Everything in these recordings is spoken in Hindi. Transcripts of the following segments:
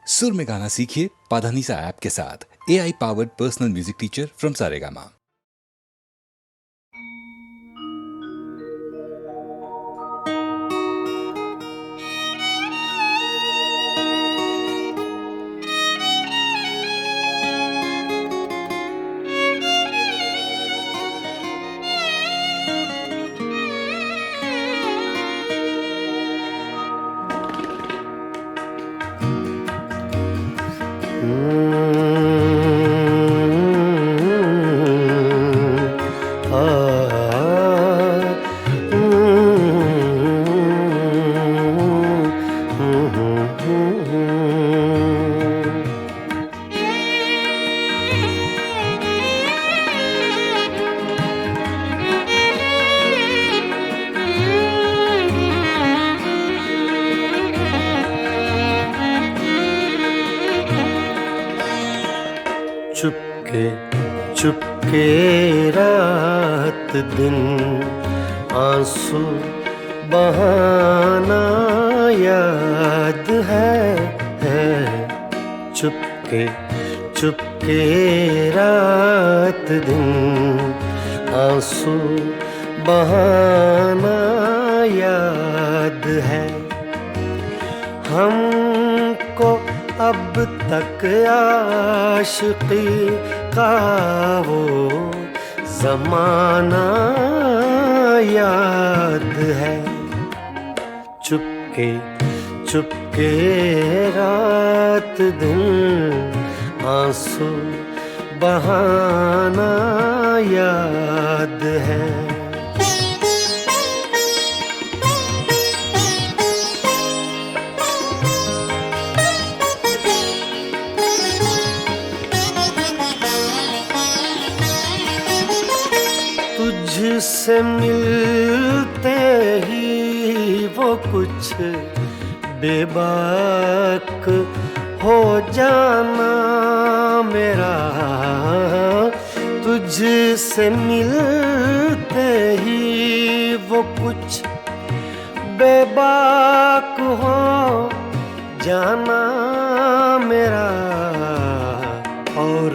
सुर में गाना सीखिए पाधानीसा ऐप के साथ। AI powered personal music teacher from Saregama. Chupke Chupke रात दिन आंसू बहाना याद है। चुपके चुपके रात दिन आंसू बहाना याद है। हमको अब तक आशिकी का वो ज़माना याद है। चुपके चुपके रात दिन आंसू बहाना याद है। तुझसे मिलते ही वो कुछ बेबाक हो जाना मेरा। तुझसे मिलते ही वो कुछ बेबाक हो जाना मेरा। और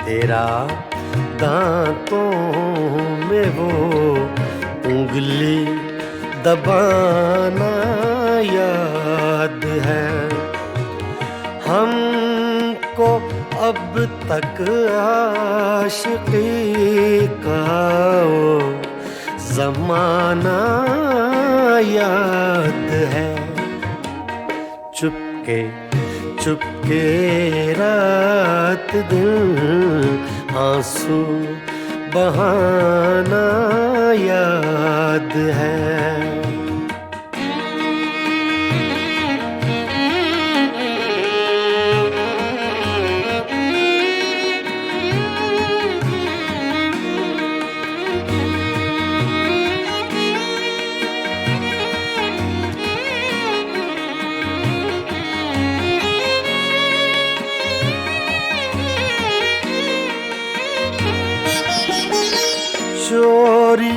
तेरा दांतों में वो उंगली दबाना याद है। हमको अब तक आशिकी का वो ज़माना याद है। चुपके चुपके रात दिन आंसू बहाना याद है। चोरी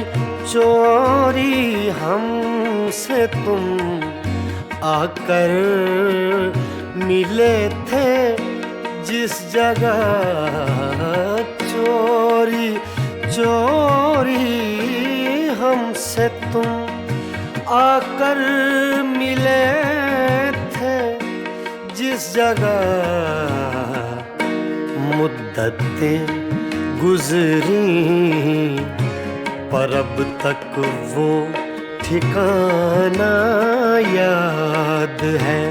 चोरी हमसे तुम आकर मिले थे जिस जगह। चोरी चोरी हमसे तुम आकर मिले थे जिस जगह। मुद्दतें गुजरी पर अब तक वो ठिकाना याद है।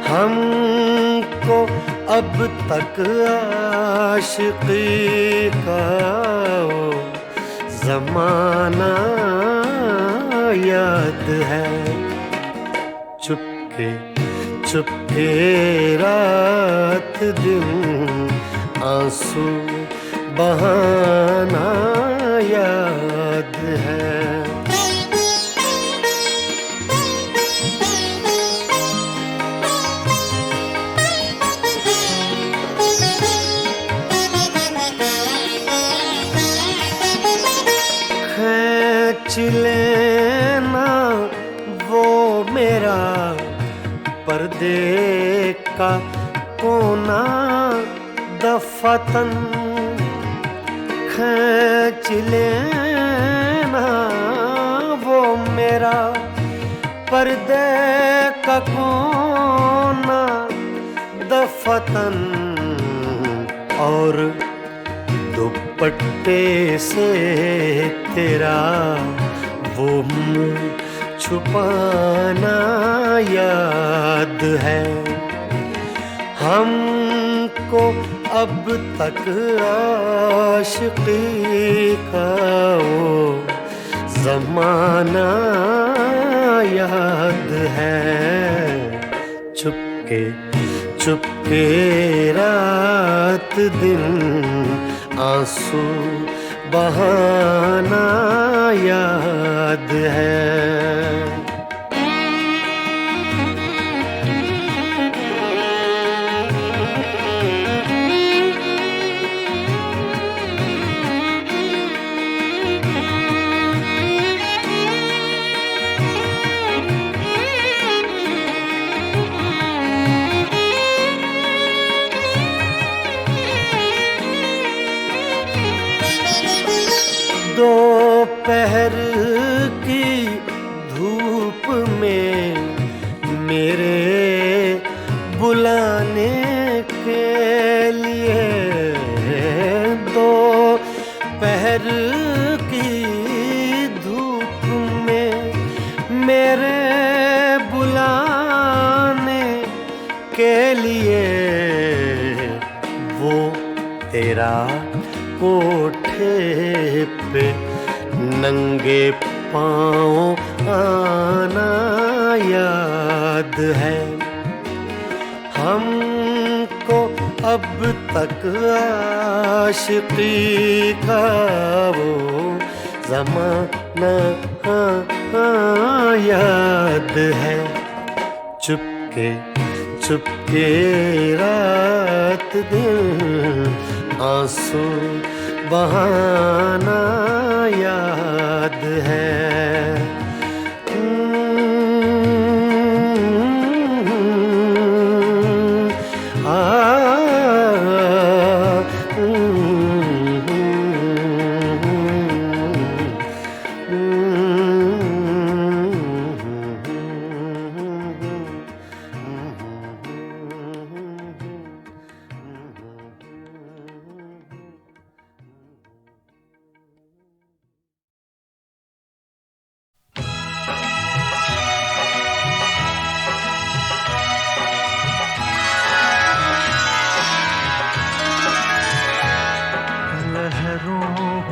हमको अब तक आशिकी का वो ज़माना याद है। चुपके चुपके रात दिन आंसू बहाना याद है। खींच लेना वो मेरा परदेश का कोना दफातन खींच लेना वो मेरा पर्दे का कोना दफातन और दुपट्टे से तेरा वो मुंह छुपाना याद है। हमको अब तक आशिकी का वो ज़माना याद है। चुपके चुपके रात दिन आंसू बहाना याद है। दोपहर की धूप में मेरे बुलाने के लिए, दोपहर की धूप में मेरे बुलाने के लिए वो तेरा कोठे पे नंगे पाँव आना याद है। हमको अब तक आशिकी का वो ज़माना याद है। चुपके चुपके रात दिन आंसू बहाना याद है।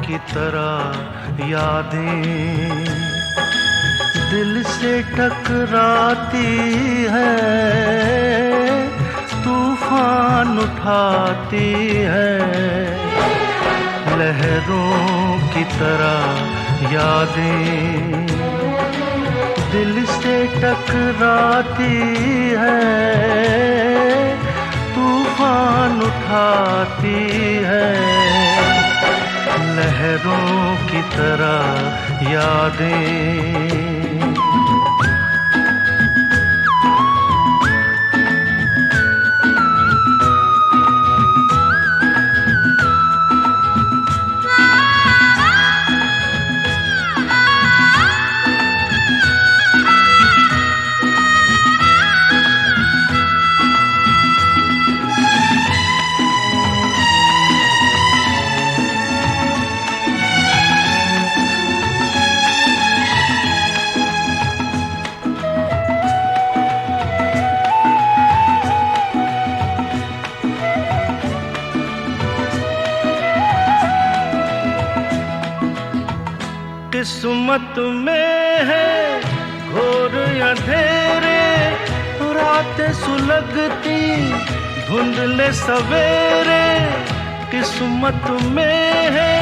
की तरह यादें दिल से टकराती है, तूफान उठाती है। लहरों की तरह यादें दिल से टकराती है, तूफान उठाती है। लहरों की तरह यादें किस्मत में है घोर अंधेरे, रातें सुलगती धुंधले सवेरे। किस्मत में है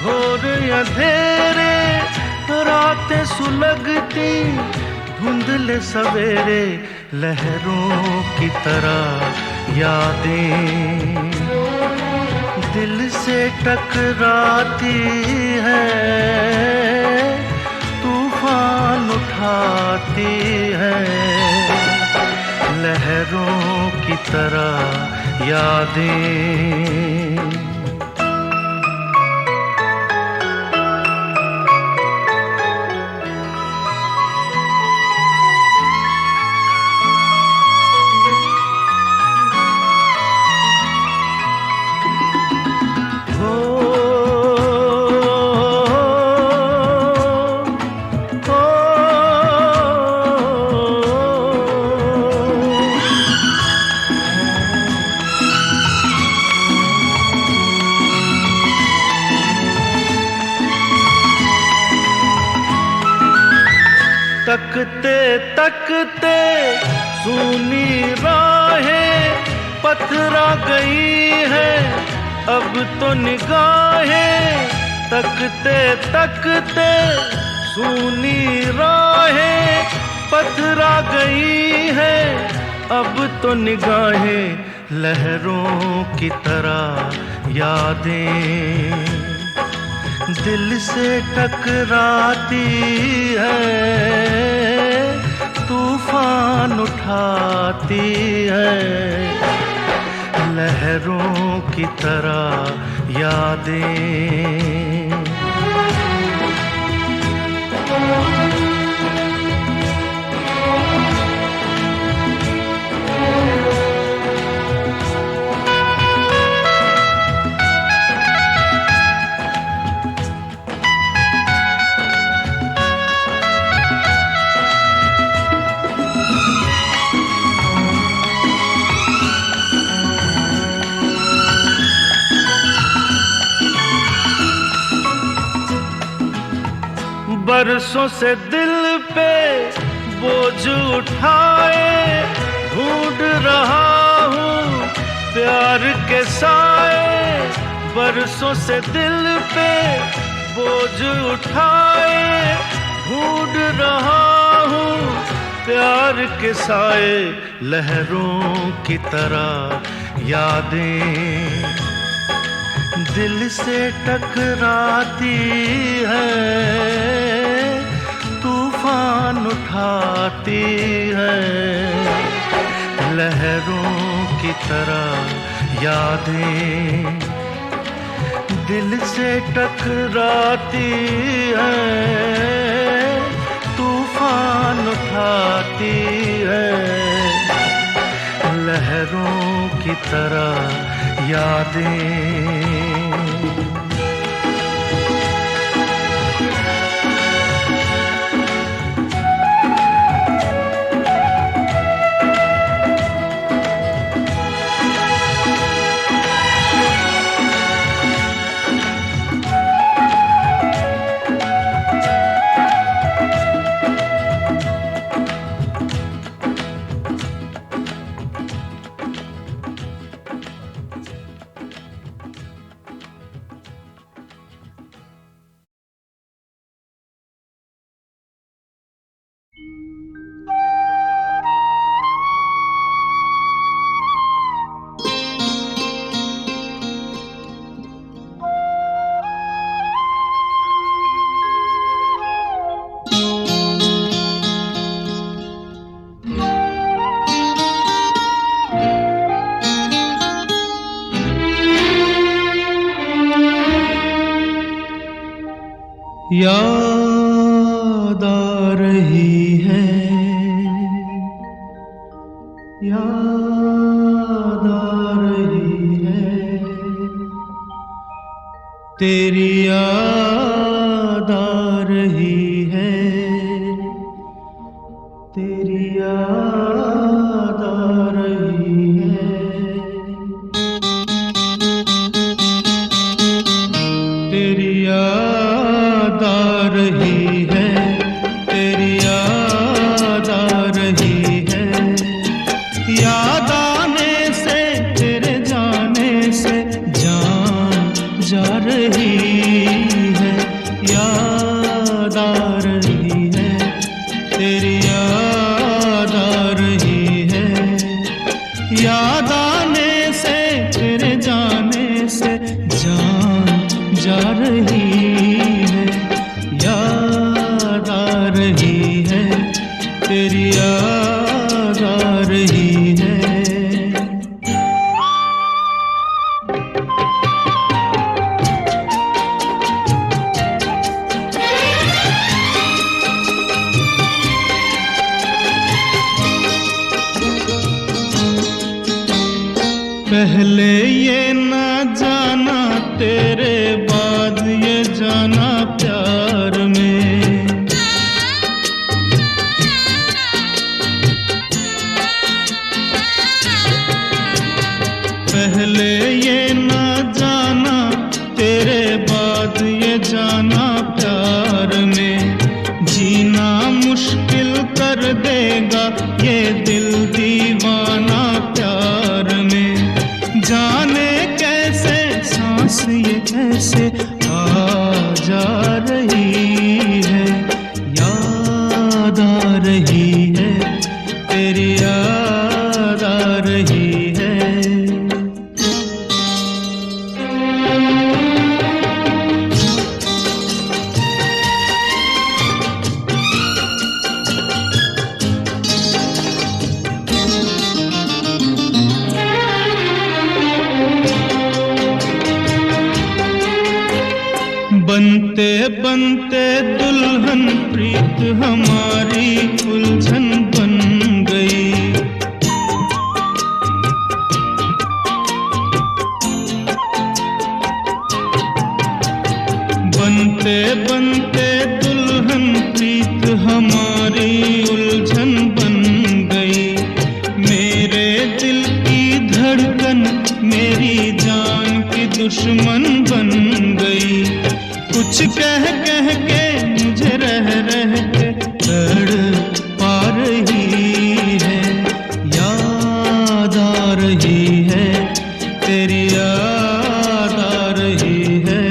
घोर अंधेरे, रातें सुलगती धुंधले सवेरे। लहरों की तरह यादें दिल से टकराती है, तूफान उठाती है। लहरों की तरह यादें। तकते तकते सूनी राहें पथरा गई है अब तो निगाहें। तकते तकते सूनी राहें पथरा गई है अब तो निगाहें। लहरों की तरह यादें दिल से टकराती है, तूफान उठाती है। लहरों की तरह यादें। बरसों से दिल पे बोझ उठाए ढूंढ रहा हूँ प्यार के साए। बरसों से दिल पे बोझ उठाए ढूंढ रहा हूँ प्यार के साए। लहरों की तरह यादें दिल से टकराती है, तूफान उठाती है। लहरों की तरह यादें दिल से टकराती है, तूफान उठाती है। लहरों की तरह यादें। याद आ रही है, याद आ रही है, तेरी याद आ रही है, तेरी याद आ रही है, तेरी याद आ रही है, तेरी याद आ रही है। याद आने से तेरे जाने से जान जा रही है। याद आ रही है, तेरी याद आ रही है। याद आने से तेरे जाने से जान जा रही है। याद आ रही है, तेरी याद आ रही पहले ये ना जाना तेरे बाद ये जाना प्यार में। पहले ये ना जाना तेरे बाद ये जाना प्यार में। जीना मुश्किल कर देगा ये दिल दीवाना प्यार में। जाने कैसे सांस ये कैसे आ जा रही है, याद आ रही है, तेरी याद आ रही है। बनते बनते दुल्हन प्रीत हमारी उलझन बन गई। बनते बनते दुल्हन प्रीत हमारी उलझन बन गई। मेरे दिल की धड़कन मेरी जान की दुश्मन बन गई। कुछ कह कह के मुझे रह रह के तड़पा रही है, याद आ रही है, तेरी याद आ रही है।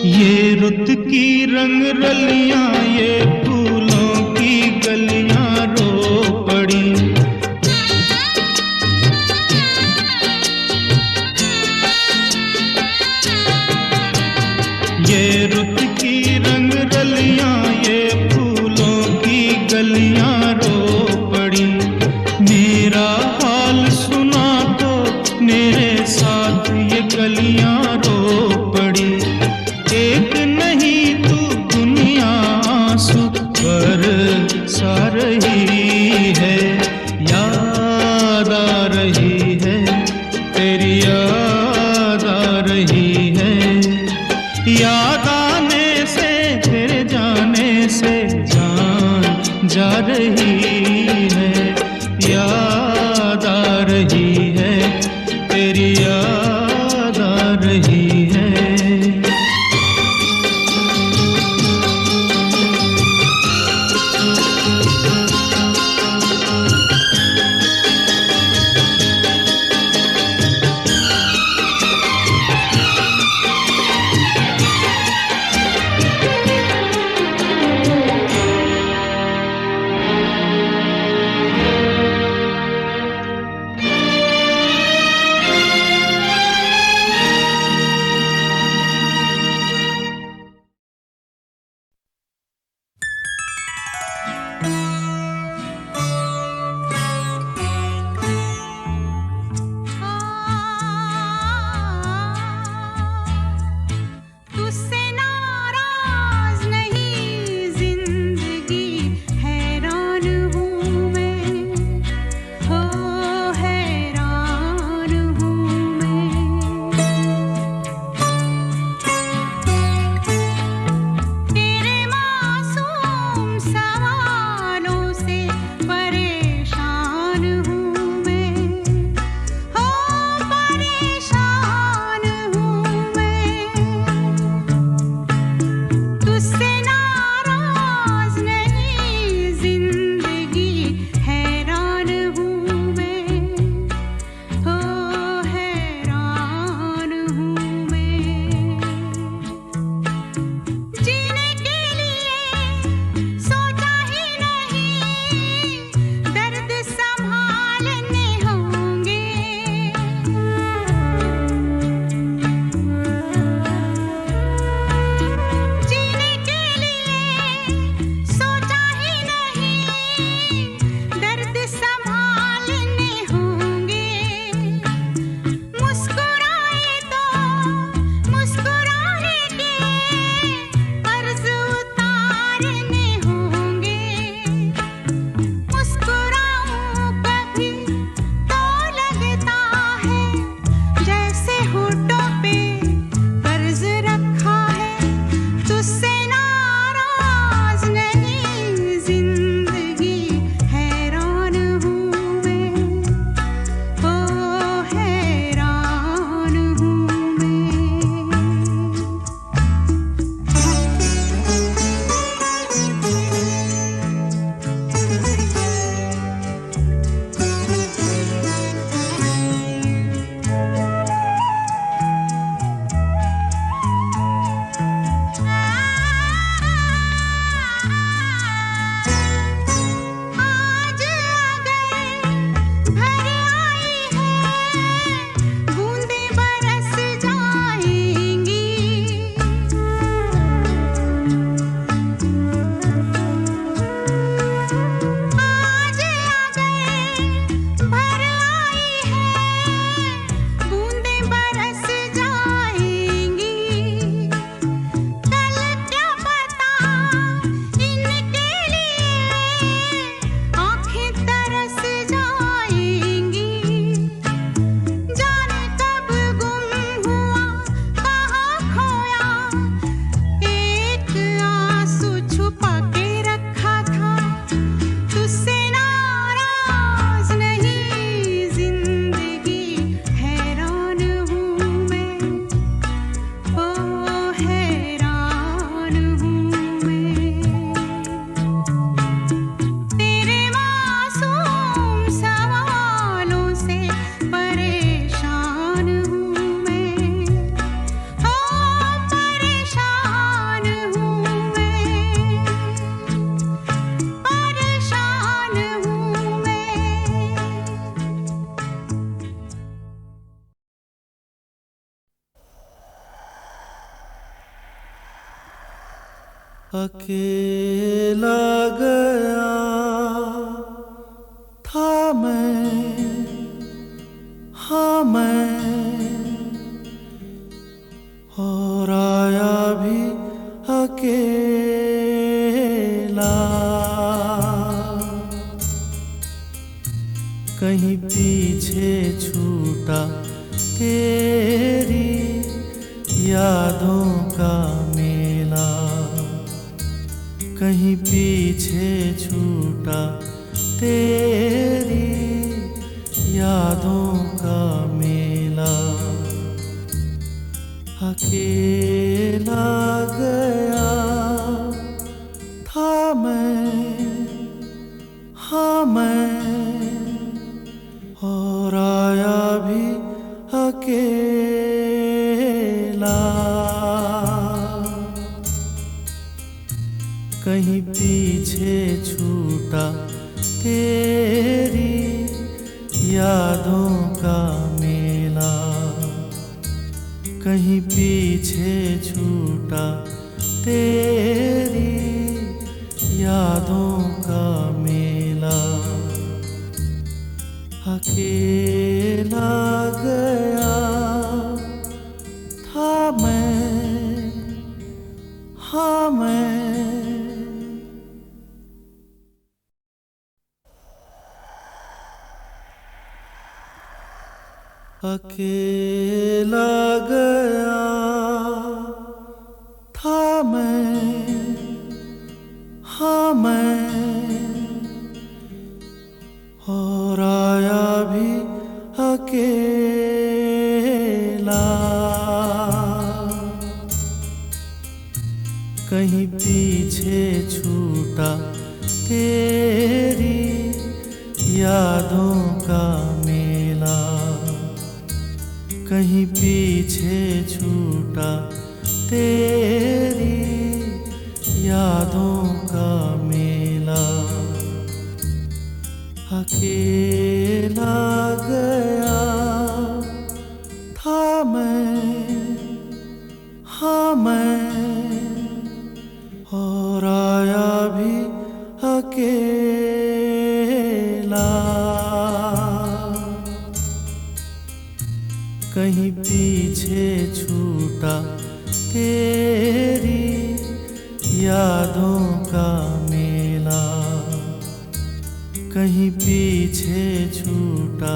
ये रुत की रंग रलियां ये फूलों की गलियां रो पड़ी। ये रुत की रंग रलियां ये फूलों की गलियां रो पड़ी। मेरा हाल सुना तो मेरे साथ ये गलियां रो पड़ी। एक नहीं तू दुनिया आंसू बरसा रही है, याद आ रही है, तेरी याद आ रही है। याद आने से तेरे जाने से जान जा रही है, याद आ रही है, तेरी याद आ रही है। अकेला गया था मैं, हाँ मैं, और आया भी अकेला। कहीं पीछे छूटा तेरी यादों का मेला, कहीं पीछे छूटा तेरी यादों का मेला। अकेला गया था मैं, हाँ मैं, और आया भी अकेला। कहीं पीछे छूटा तेरी यादों का मेला, कहीं पीछे छूटा तेरी यादों का मेला। अकेला गया था मैं, हाँ मैं। अकेला गया था मैं, हाँ मैं, और आया भी अकेला। कहीं पीछे छूटा तेरी यादों का मेला, कहीं पीछे छूटा तेरी यादों का मेला। अकेला गया था मैं, हाँ मैं, और आया भी अकेला। कहीं पीछे छूटा तेरी यादों का मेला, कहीं पीछे छूटा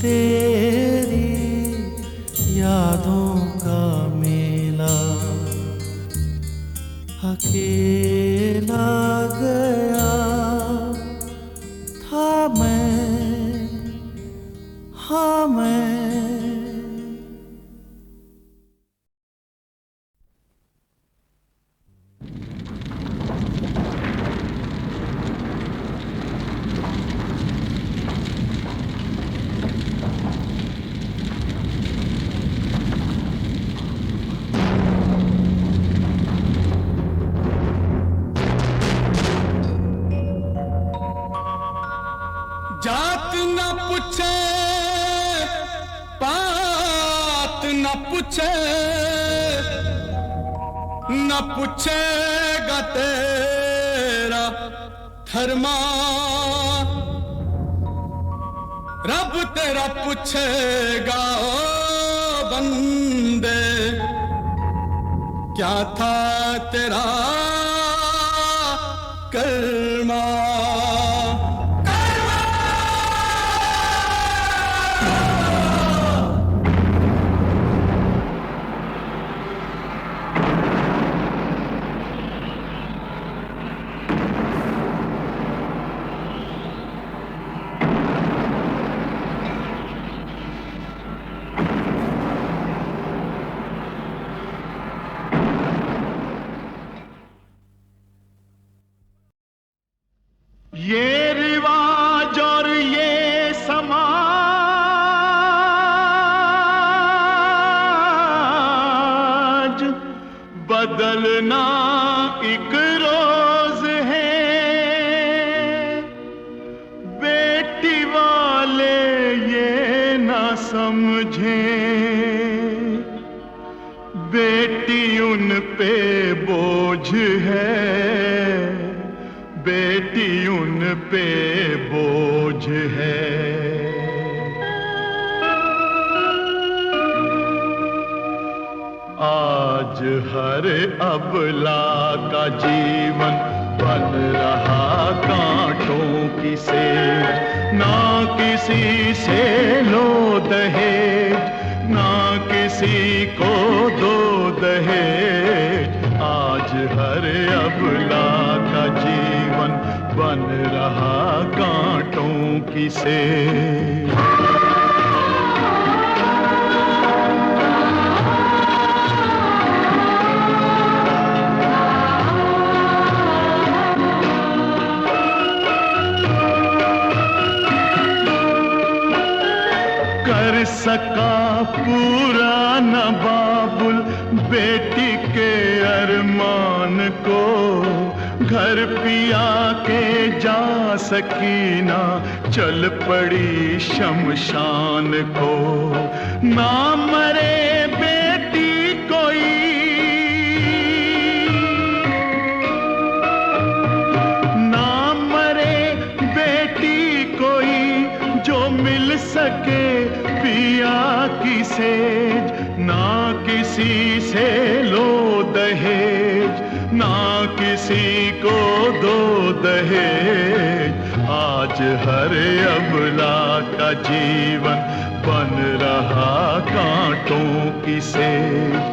तेरी यादों का मेला। अकेला गया था मैं, हाँ मैं। जात न पूछे, पात न पूछे, न पूछेगा तेरा धर्मा। रब तेरा पूछेगा ओ बंदे, क्या था तेरा कर्मा। ये रिवाज और ये समाज बदलना एक रोज है। बेटी वाले ये ना समझें, बेटी उन पे बोझ बोझ है, बेटी उन पे बोझ है। आज हर अबला का जीवन बन रहा कांटों की सेज। ना किसी से लो दहेज, ना किसी को दो दहेज। आज हर अबला का जीवन बन रहा कांटों की सेज। सका पूरा न बाबुल बेटी के अरमान को, घर पिया के जा सकी ना चल पड़ी शमशान को। ना मरे बेटी कोई, ना मरे बेटी कोई, जो मिल सके पिया की सेज। ना किसी से लो दहेज, ना किसी को दो दहेज। आज हर अबला का जीवन बन रहा कांटों की सेज।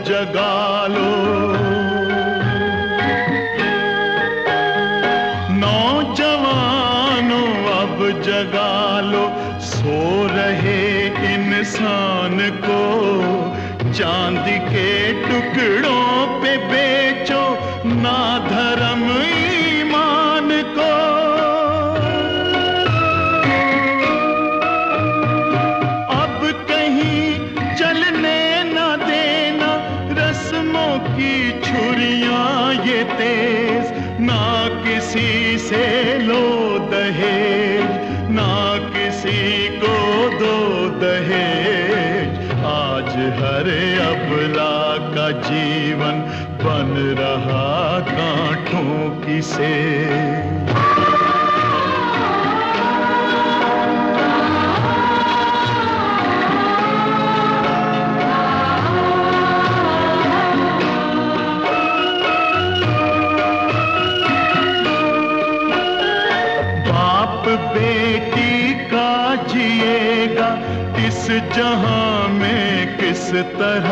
जगा लो, नौजवानों अब जगा लो, सो रहे इंसान को चांदी के टुकड़ों पे बेचो ना धर्म ईमान को। अब कहीं चलने की छुरियां ये तेज। ना किसी से लो दहेज, ना किसी को दो दहेज। आज हर अबला का जीवन बन रहा कांटों की सेज। बेटी का जिएगा इस जहां में किस तरह,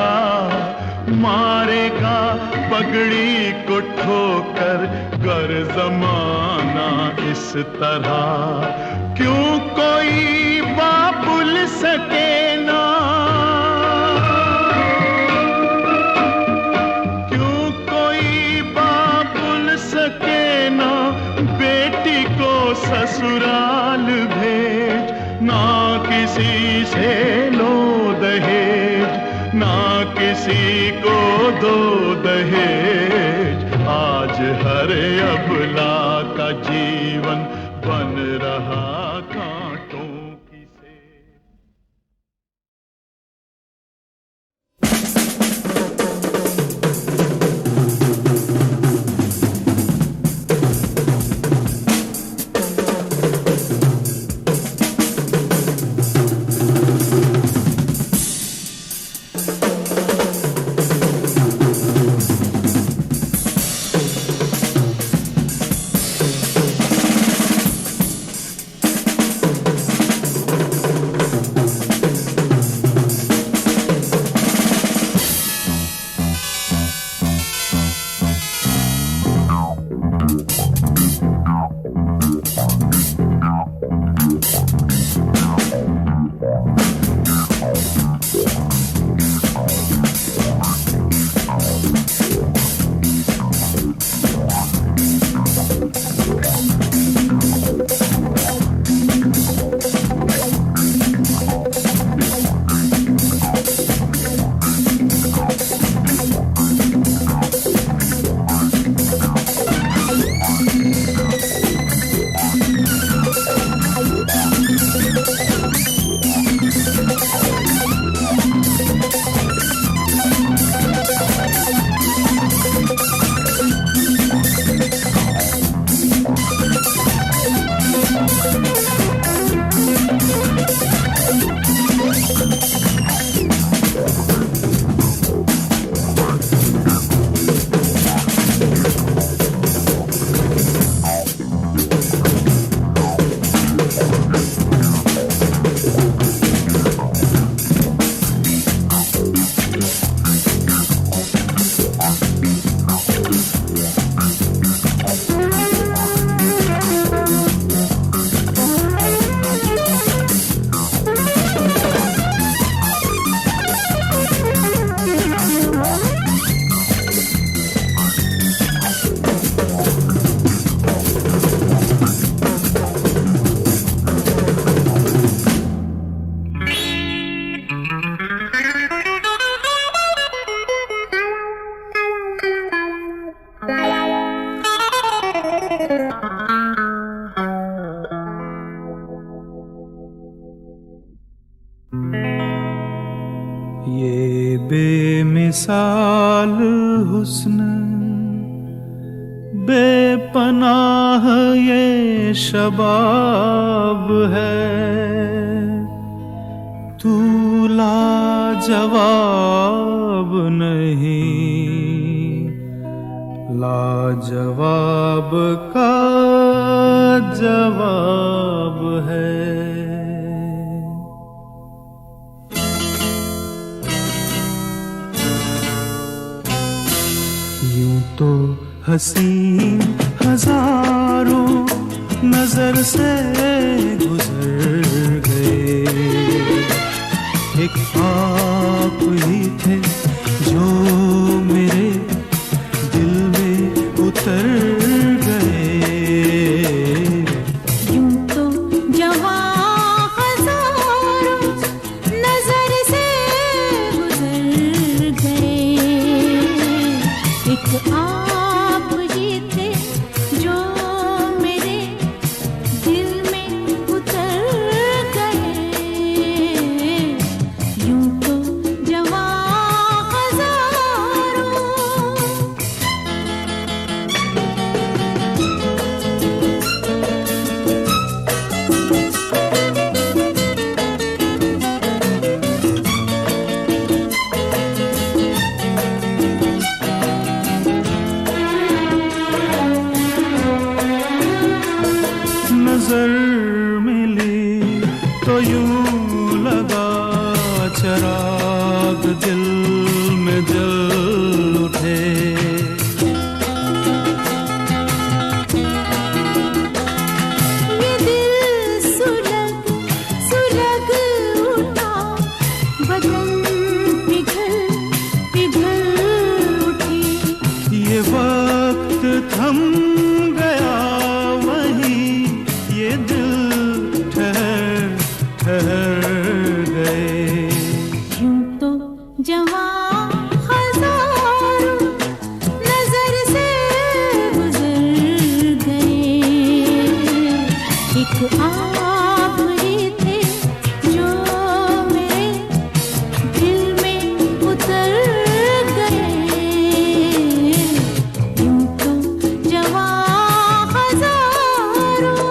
मारेगा पगड़ी को ठोकर कर जमाना इस तरह। क्यों कोई बाबुल सके ना, क्यों कोई बाबुल सके ना बेटी को ससुराल भेज। ना किसी से लो दहेज, ना किसी को दो दहेज। आज हर अबला का जीवन बन रहा कांटों की सेज। बेमिसाल हुस्न बेपनाह ये शबाब है, तू लाजवाब नहीं, लाजवाब का जवाब है। यूं तो हसीन हजारों नजर से गुजर गए, एक आप ही थे जो मेरे दिल में उतर गए। यूं तो जवां हजारों नजर से गुजर गए, एक आप ही थे जो मेरे दिल में उतर गए। यूं तो जवां हजारों नजर मिली तो यूं लगा चराग दिल में जल उठे। ये दिल सुलग सुलग उठा, बदन पिघल पिघल उठी। ये वक्त थम गया वहीं, ये दिल ठहर ठहर गए। यूं तो जवां हजारों नजर से गुजर गए, एक आप ही थे जो मेरे दिल में उतर गए। यूं तो जवां हजारों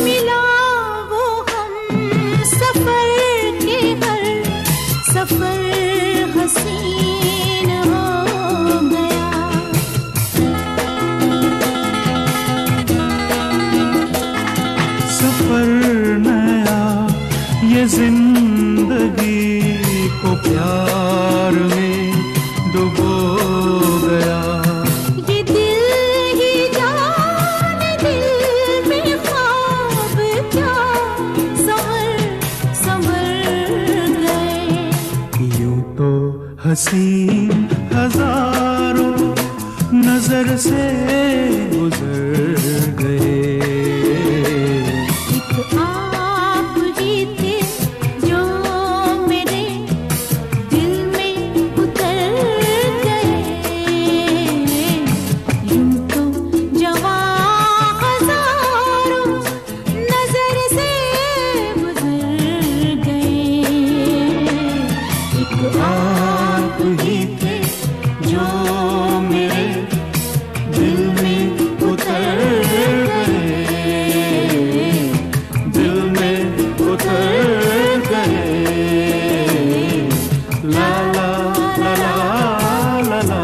मिला वो हम सफर के हर सफर हसीन हो गया। सफर नया ये जिंदगी को प्यार में डुबो गया। ये दिल ही जाने दिल में ख्वाब क्या संवर संवर गए। यूं तो हसीन हजारों नजर से गुजर गए। एक आप ही थे जो मेरे दिल में उतर गए। यूं तो जवां हजारों नजर से गुजर गए, एक आप ही थे जो मेरे दिल में उतर गए, दिल में उतर गए। ला ला ला ला ला ला।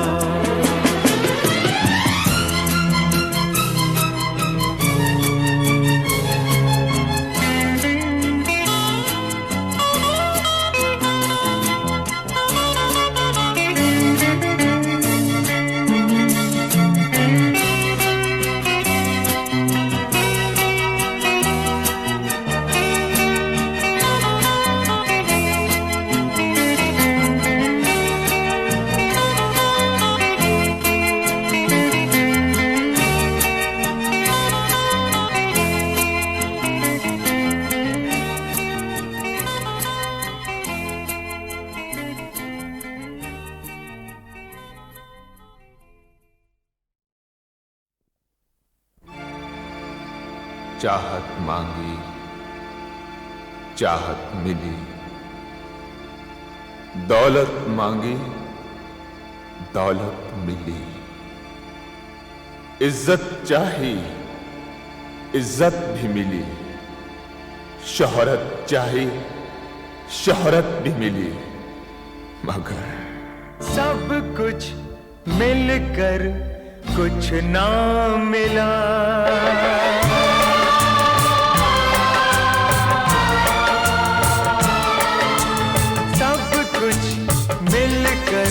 चाहत मांगी, चाहत मिली। दौलत मांगी, दौलत मिली। इज्जत चाही, इज्जत भी मिली। शोहरत चाही, शोहरत भी मिली। मगर सब कुछ मिलकर कुछ ना मिला। सब कुछ मिलकर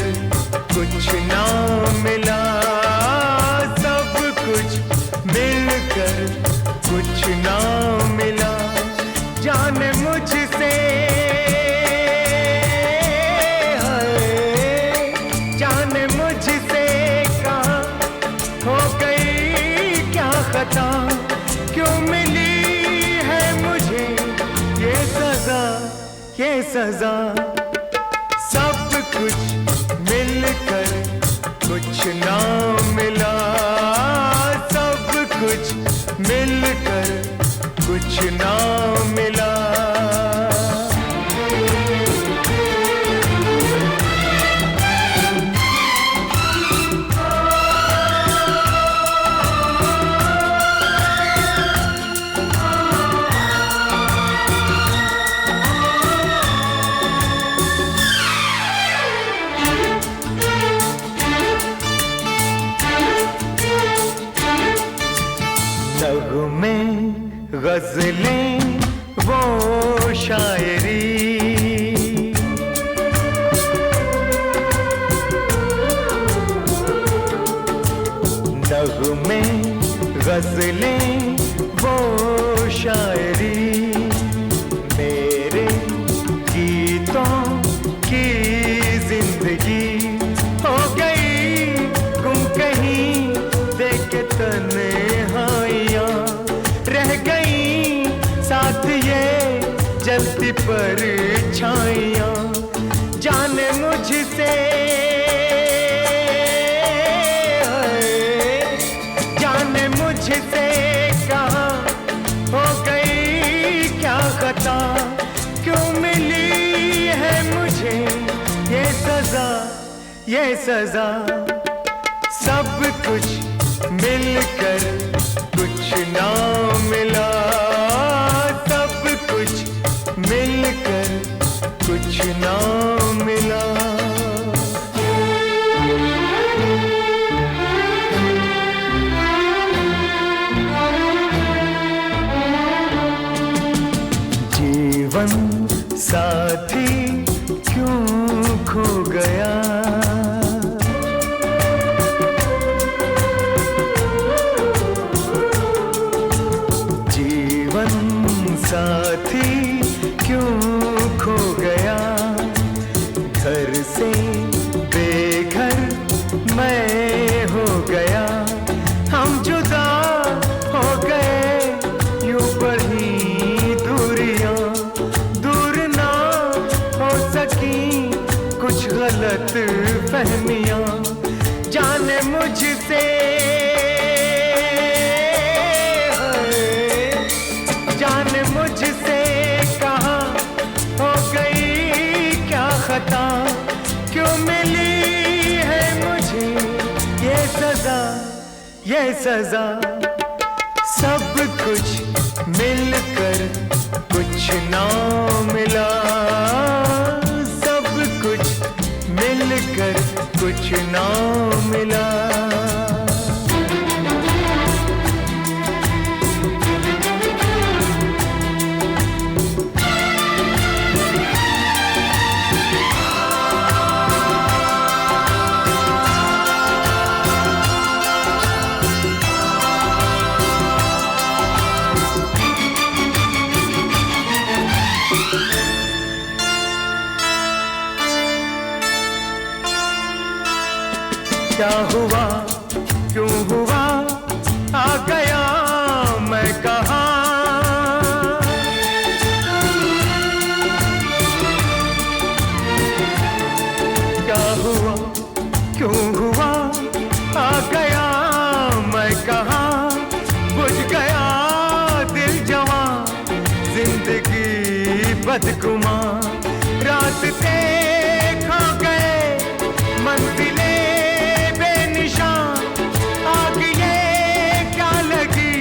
कुछ ना मिला। सब कुछ मिलकर कुछ ना मिला। जाने मुझसे, जाने मुझसे कहाँ हो गई क्या खता। क्यों मिली है मुझे ये सजा, ये सजा। सब कुछ मिलकर कुछ ना मिला। सब कुछ मिलकर कुछ ना मिला। नगमे गजलें वो शायरी, नगमे गजलें वो शायरी। मेरे गीतों की जिंदगी हो गई गुम कहीं देख के तन्हाइयाँ। रह गई साथ ये जलती परछाइयाँ। जाने मुझसे, जाने मुझसे कहाँ हो गई क्या खता। क्यों मिली है मुझे ये सजा, ये सजा। सब कुछ मिलकर कुछ ना मिला। सब कुछ मिलकर कुछ ना मिला। जीवन साथी क्यों खो गया। साथी क्यों खो गया। घर से बेघर मैं हो गया। हम जुदा हो गए यूं बढ़ी दूरियां। दूर ना हो सकी कुछ गलत फहमियां। जाने मुझसे, जाने मुझसे कहाँ हो गई क्या खता। क्यों मिली है मुझे ये सजा, ये सजा। सब कुछ मिलकर कुछ ना मिला। सब कुछ मिलकर कुछ ना मिला। क्या हुआ क्यों हुआ आ गया मैं कहाँ। क्या हुआ क्यों हुआ आ गया मैं कहाँ। बुझ गया रास्ते खो गए, मंजिलें बेनिशान, आग ये क्या लगी,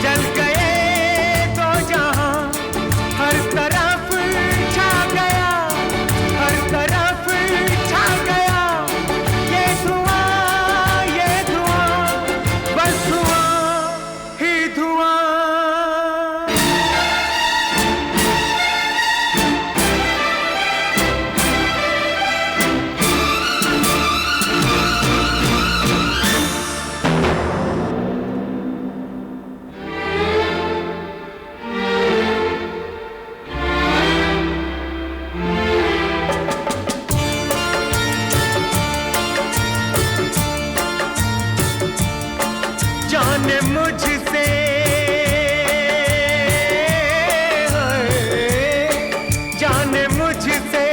जल गए तो जहां, हर तरफ छा गया, हर तरफ छा गया ये धुआं, बस धुआं ही धुआं। जाने मुझसे जाने मुझसे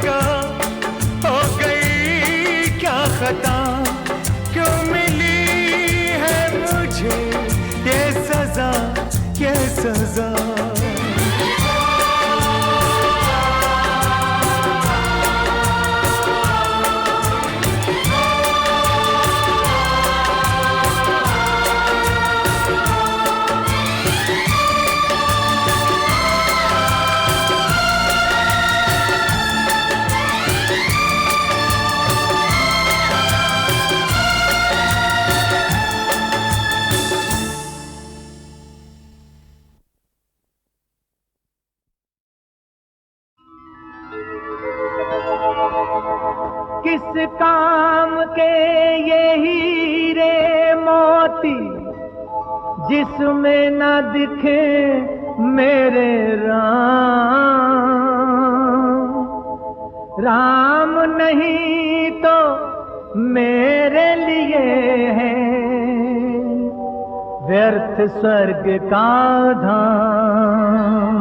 कहा हो गई क्या खता, क्यों मिली है मुझे ये सजा, ये सजा। किस काम के ये हीरे मोती, जिसमें न दिखे मेरे राम, राम नहीं तो मेरे लिए है व्यर्थ स्वर्ग का धाम।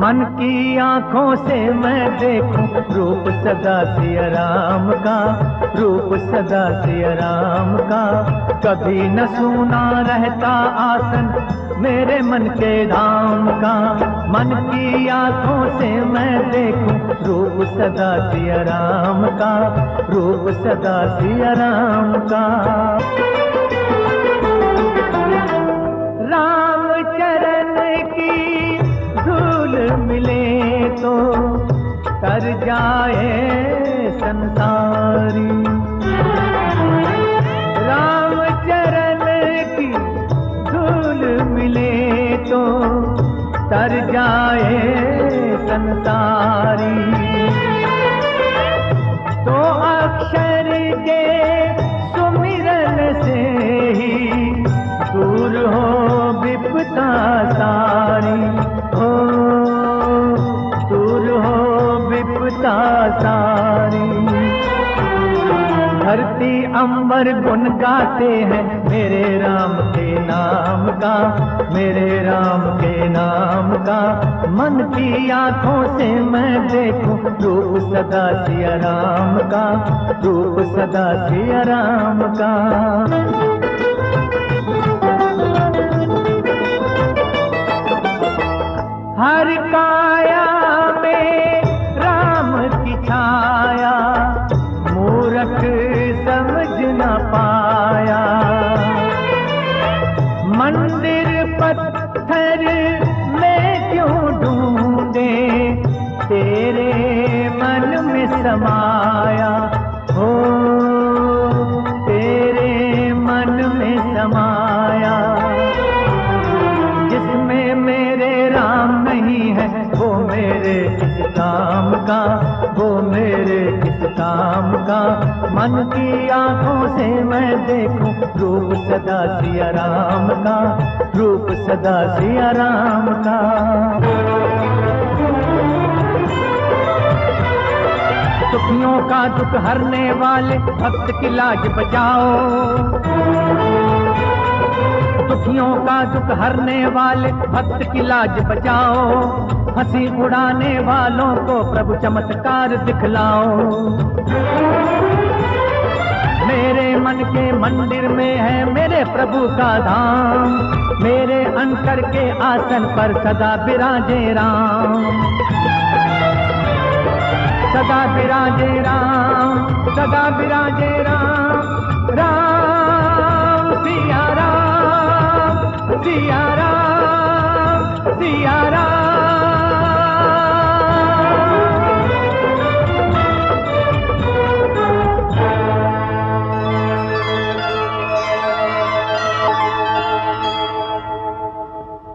मन की आंखों से मैं देखूं रूप सदा सिया राम का, रूप सदा सिया राम का। कभी न सूना रहता आसन मेरे मन के धाम का। मन की आंखों से मैं देखूं रूप सदा सिया राम का, रूप सदा सिया राम का। राम चरण की धूल मिले तो तर जाए संसारी, राम चरण की धूल मिले तो तर जाए संसारी। तो अक्षर के सुमिरन से ही दूर हो विपदा सारी, दूर हो विपदा सारी। धरती अंबर गुन गाते हैं मेरे राम के नाम का, मेरे राम के नाम का। मन की आंखों से मैं देखूं रूप सदा सिया राम का, रूप सदा सिया राम का। हर काया में राम की छाया, मूर्ख समझ न पाया। मंदिर पत्थर में क्यों ढूंढे, तेरे मन में समाया हो, तेरे मन में समाया। जिसमें मेरे राम नहीं है वो मेरे किस काम का, वो मेरे किस काम का। मन की आंखों से मैं देखूं रूप सदा सिया राम का, रूप सदा सिया राम का। दुखियों का दुख हरने वाले भक्त की लाज बचाओ, दुखियों का दुख हरने वाले भक्त की लाज बचाओ। हंसी उड़ाने वालों को प्रभु चमत्कार दिखलाओ। मेरे मन के मंदिर में है मेरे प्रभु का धाम, मेरे अंतर के आसन पर सदा विराजे राम, सदा विराजे राम, सदा विराजे राम, राम सिया राम, सिया राम, सिया राम।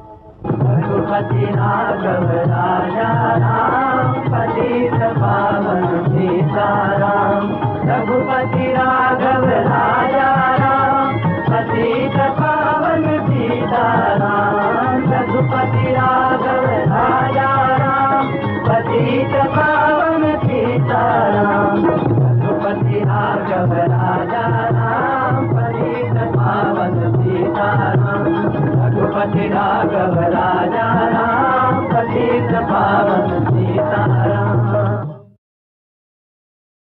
रघुपति राघव राजा राम, पतित पावन सीताराम, रघुपति राघव राजा राम, पतित पावन सीताराम, रघुपति राघव राजा राम, पतित पावन सीताराम, रघुपति राघव राजा राम, पतित पावन सीताराम, रघुपति राघव राजा राम,